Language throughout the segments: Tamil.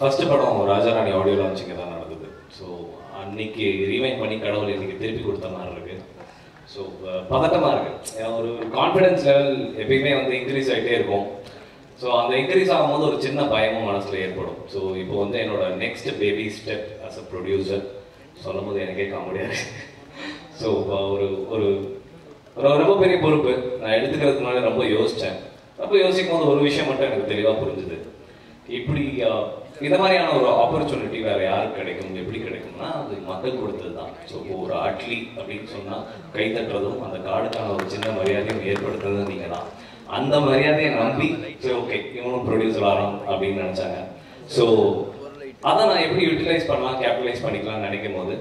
ஃபர்ஸ்ட் படம் ராஜாராணி ஆடியோ லான்ச்சிங்க தான் நடந்தது. ஸோ அன்னைக்கு ரீவைண்ட் பண்ணி கடவுள் இன்னைக்கு திருப்பி கொடுத்த மாதிரி இருக்கு. ஸோ பதட்டமாக இருக்கு. ஏன்னா ஒரு கான்ஃபிடென்ஸ் லெவல் எப்பயுமே வந்து இன்க்ரீஸ் ஆகிட்டே இருக்கும். ஸோ அந்த இன்க்ரீஸ் ஆகும்போது ஒரு சின்ன பயமும் மனசில் ஏற்படும். ஸோ இப்போ வந்து என்னோட next baby step as a producer சொல்லும் போது எனக்கே காமெடியாக இருக்கு. ஸோ ஒரு ஒரு ரொம்ப பெரிய பொறுப்பு நான் எடுத்துக்கிறதுக்கு முன்னாடி ரொம்ப யோசித்தேன். ரொம்ப யோசிக்கும் போது ஒரு விஷயம் மட்டும் எனக்கு தெளிவாக புரிஞ்சுது. இப்படி இந்த மாதிரியான ஒரு ஆப்பர்ச்சுனிட்டி வேறு யாருக்கு கிடைக்கும், எப்படி கிடைக்கும்னா அது மக்கள் கொடுத்தது தான். ஸோ ஒரு அட்லி அப்படின்னு சொன்னால் கை தட்டுறதும் அந்த கார்டுக்கான ஒரு சின்ன மரியாதையும் ஏற்படுத்துறதும் நீங்கள் தான். அந்த மரியாதையை நம்பி சரி ஓகே இவனும் ப்ரொடியூசர் ஆகலாம் அப்படின்னு நினச்சாங்க. ஸோ அதை நான் எப்படி யூட்டிலைஸ் பண்ணலாம், கேபிட்டலைஸ் பண்ணிக்கலாம்னு நினைக்கும் போது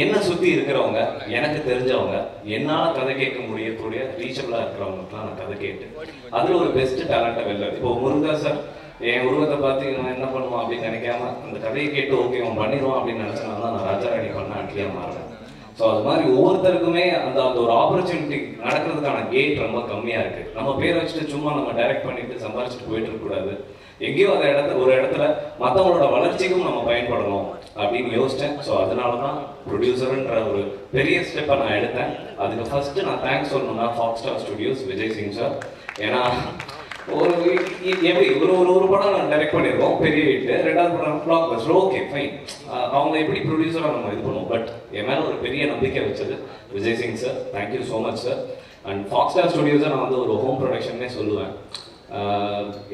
என்னை சுற்றி இருக்கிறவங்க, எனக்கு தெரிஞ்சவங்க, என்னால் கதை கேட்க முடியக்கூடிய ரீச்சபிளாக இருக்கிறவங்களுக்குலாம் நான் கதை கேட்டு அதில் ஒரு பெஸ்ட் டேலண்ட்டை வெளில. இப்போ முருகா சார் என் உருவத்தை பார்த்து நான் என்ன பண்ணுவான் அப்படின்னு நினைக்காம அந்த கதையை கேட்டு ஓகே அவன் பண்ணிடுவான் அப்படின்னு நினச்சனால தான் நான் ராஜாராணி பண்ண அட்லியாக மாறுறேன். ஸோ அது மாதிரி ஒவ்வொருத்தருக்குமே அந்த ஒரு ஆப்பர்ச்சுனிட்டி நடக்கிறதுக்கான கேட் ரொம்ப கம்மியாக இருக்குது. நம்ம பேரை வச்சுட்டு சும்மா நம்ம டைரக்ட் பண்ணிட்டு சம்பாரிச்சுட்டு போயிட்டு இருக்கக்கூடாது. எங்கேயோ அந்த ஒரு இடத்துல மற்றவங்களோட வளர்ச்சிக்கும் நம்ம பயன்படணும் அப்படின்னு யோசித்தேன். ஸோ அதனால தான் ப்ரொடியூசருன்ற ஒரு பெரிய ஸ்டெப்பை நான் எடுத்தேன். அதுக்கு ஃபர்ஸ்ட் நான் தேங்க்ஸ் சொல்லணும்னா Fox Star Studios Vijay Singh sir. ஏன்னா ஒரு எப்படி ஒரு படம் நான் டைரக்ட் பண்ணியிருக்கோம் பெரிய ஹிட், ரெண்டாவது படம் ஃப்ளாப் பஸ்டர், ஓகே ஃபைன். அவங்க எப்படி ப்ரொடியூசராக நம்ம இது பண்ணுவோம். பட் என் மேலே ஒரு பெரிய நம்பிக்கை வச்சது Vijay Singh sir. Thank you so much sir. And Fox Star ஸ்டுடியோஸை நான் வந்து ஒரு ஹோம் ப்ரொடக்ஷன்னே சொல்லுவேன்.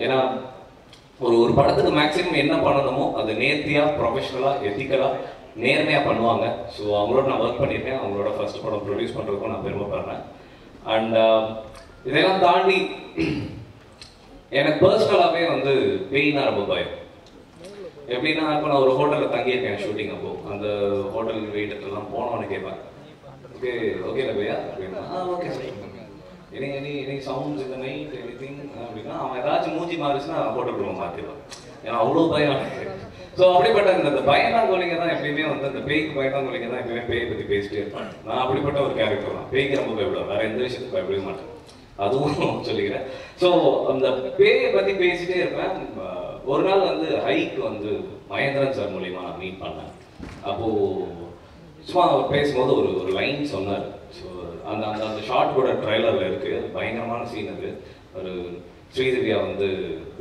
ஏன்னா ஒரு படத்துக்கு மேக்ஸிமம் என்ன பண்ணணுமோ அது நேர்த்தியாக, ப்ரொஃபஷனலாக, எத்திக்கலாக, நேர்மையாக பண்ணுவாங்க. ஸோ அவங்களோட நான் ஒர்க் பண்ணியிருக்கேன். அவங்களோட ஃபர்ஸ்ட் படம் ப்ரொடியூஸ் பண்ணுறதுக்கும் நான் பெருமைப்படுறேன். அண்ட் இதெல்லாம் தாண்டி எனக்கு பர்சனலாகவே வந்து பெயினாக ரொம்ப பயம். எப்படின்னா இப்போ நான் ஒரு ஹோட்டலில் தங்கியிருக்கேன் ஷூட்டிங். அப்போ அந்த ஹோட்டல் வெயிட்டர்லாம் போனவனு கேட்பேன், ஓகே ஓகே ரவையா அப்படின்னா ஓகே எனி சவுண்ட்ஸ் இந்த நைட் எனி திங் அப்படின்னா அவன் ஏதாச்சும் மூஞ்சி மாறிச்சுன்னா ஹோட்டல் ரூம் மாற்றிடுவான். ஏன்னா அவ்வளோ பயம். ஸோ அப்படிப்பட்ட இந்த பயந்தாங்கொலிங்க தான் எப்பயுமே வந்து அந்த பேய்க்கு பயந்தாங்கொலிங்க தான் எப்பயுமே பேயை பற்றி பேசிட்டே இருப்பாங்க. நான் அப்படிப்பட்ட ஒரு கேரக்டர் தான். பேய்க்கு ரொம்ப பயப்படுவேன், வேற எந்த விஷயத்துக்கு பயப்படவே மாட்டேன், அதுவும் சொல்லிக்கிறேன். ஸோ அந்த பேயை பற்றி பேசிட்டே இருப்பேன். ஒரு நாள் வந்து ஹைக்கு வந்து மகேந்திரன் சார் மூலியமா நான் மீட் பண்ணேன். அப்போது சும்மா அவர் பேசும்போது ஒரு லைன் சொன்னார். ஸோ அந்த அந்த அந்த ஷார்ட் கூட ட்ரைலரில் இருக்குது. பயங்கரமான சீன் அது. ஒரு ஸ்ரீதேவியா வந்து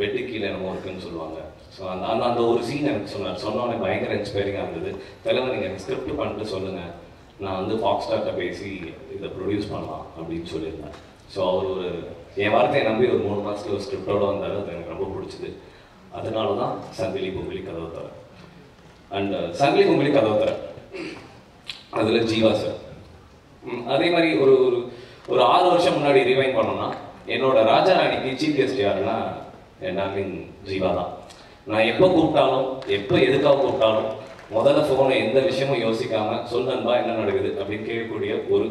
வெட்டு கீழே என்னமோ இருக்குன்னு சொல்லுவாங்க. ஸோ அந்த அந்த அந்த ஒரு சீன் எனக்கு சொன்னோன்னே பயங்கர இன்ஸ்பைரிங்காக இருந்தது. தலைவர் நீங்கள் எனக்கு ஸ்கிரிப்ட் பண்ணிட்டு சொல்லுங்கள், நான் வந்து ஃபாக்ஸ் ஸ்டார்ட்ட பேசி இதை ப்ரொடியூஸ் பண்ணலாம் அப்படின்னு சொல்லியிருந்தேன். ஸோ அவர் என் வார்த்தையை நம்பி ஒரு 3 மாதத்துல ஒரு ஸ்கிரிப்டோடு வந்தார். அது எனக்கு ரொம்ப பிடிச்சிது. அதனால தான் சங்கிலி பொங்கலி கதவை தர அண்ட் சங்கிலி பொங்கலி கதவை தர அதில் ஜீவா சார். அதே மாதிரி ஒரு 6 வருஷம் முன்னாடி ரிவைண்ட் பண்ணோம்னா என்னோட ராஜாராணிக்கு சீஃப் கெஸ்ட் யாருன்னா என் டார்லிங் ஜீவா தான். நான் எப்போ கூப்பிட்டாலும், எப்போ எதுக்காக கூப்பிட்டாலும் முதல்ல ஃபோனை எந்த விஷயமும் யோசிக்காம சொல் நண்பா என்ன நடக்குது அப்படின்னு கேட்கக்கூடிய ஒரு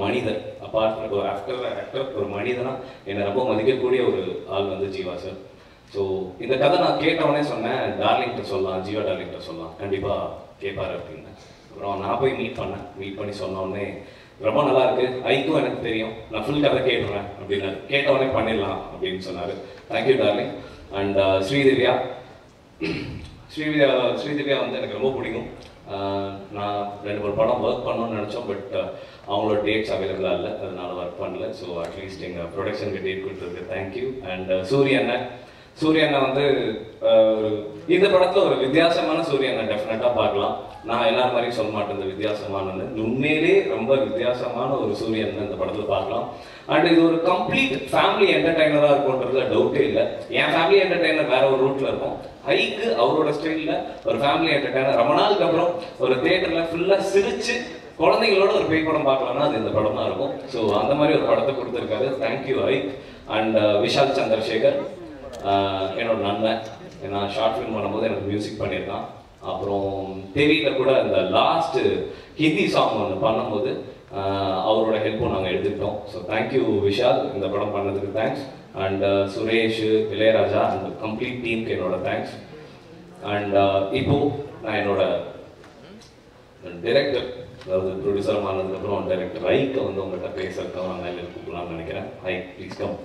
மனிதர். அப்பார்ட் ஒரு ஆக்டர் ஒரு மனிதனா என்னை ரொம்ப மதிக்கக்கூடிய ஒரு ஆள் வந்து ஜீவா சார். ஸோ இந்த கதை நான் கேட்டவொடனே சொன்னேன், டார்லிங்கிட்ட சொல்லலாம், ஜீவா டார்லிங்கிட்ட சொல்லலாம், கண்டிப்பாக கேட்பாரு அப்படின்னு. அப்புறம் நான் போய் மீட் பண்ணி சொன்னோடனே ரொம்ப நல்லா இருக்கு, ஐக்கும் எனக்கு தெரியும், நான் ஃபுல் கதை கேட்டுறேன் அப்படின்னு கேட்டவொடனே பண்ணிடலாம் அப்படின்னு சொன்னார். Thank you darling. அண்ட் ஸ்ரீதேவியா வந்து எனக்கு ரொம்ப பிடிக்கும். நான் 2-3 படம் ஒர்க் பண்ணணும்னு நினச்சோம். பட் அவங்களோட டேட்ஸ் அவைலபிளாக இல்லை, அதனால ஒர்க் பண்ணல. ஸோ அட்லீஸ்ட் எங்கள் ப்ரொடக்ஷனுக்கு டேட் கொடுத்ததுக்கு தேங்க்யூ. அண்ட் சூரிய அண்ணா வந்து இந்த படத்தில் ஒரு வித்தியாசமான சூரிய அண்ணா டெஃபினட்டாக பார்க்கலாம். நான் எல்லாரும் மாதிரியும் சொல்ல மாட்டேன் இந்த வித்தியாசமானது. உண்மையிலே ரொம்ப வித்தியாசமான ஒரு சூரிய அண்ணா இந்த படத்தில் பார்க்கலாம். அண்ட் இது ஒரு கம்ப்ளீட் ஃபேமிலி என்டர்டைனராக இருக்கும்ன்றதுல டவுட்டே இல்லை. என் ஃபேமிலி என்டர்டைனர் வேற ஒரு ரூட்ல இருக்கும். ஹைக்கு அவரோட ஸ்டைலில் ஒரு ஃபேமிலி என்டர்டைனர் ரொம்ப நாளுக்கு அப்புறம் ஒரு தியேட்டரில் ஃபுல்லாக சிரிச்சு குழந்தைங்களோட ஒரு பேய் படம் பார்க்கலாம்னா அது இந்த படம் தான் இருக்கும். ஸோ அந்த மாதிரி ஒரு படத்தை கொடுத்துருக்காரு. தேங்க்யூ ஹைக். அண்ட் விஷால் சந்திரசேகர் என்னோட நண்பன். நான் ஷார்ட் ஃபிலிம் பண்ணும்போது எனக்கு மியூசிக் பண்ணியிருக்கான். அப்புறம் டிவியில் கூட இந்த லாஸ்ட் ஹிந்தி சாங் ஒன்று பண்ணும்போது அவரோட ஹெல்ப்பும் நாங்கள் எடுத்துக்கிட்டோம். ஸோ தேங்க்யூ விஷால், இந்த படம் பண்ணதுக்கு தேங்க்ஸ். அண்ட் சுரேஷ், இளையராஜா அந்த கம்ப்ளீட் டீமுக்கு என்னோட தேங்க்ஸ். அண்ட் இப்போ நான் என்னோட டைரக்டர், அதாவது ப்ரொடியூசர் ஆனதுக்கப்புறம் டைரக்டர் ஐக்கு வந்து உங்கள்கிட்ட பேசுறதுக்கு நான் மேலே கூப்பிடலாம்னு நினைக்கிறேன். ஐ ப்ளீஸ் கம்.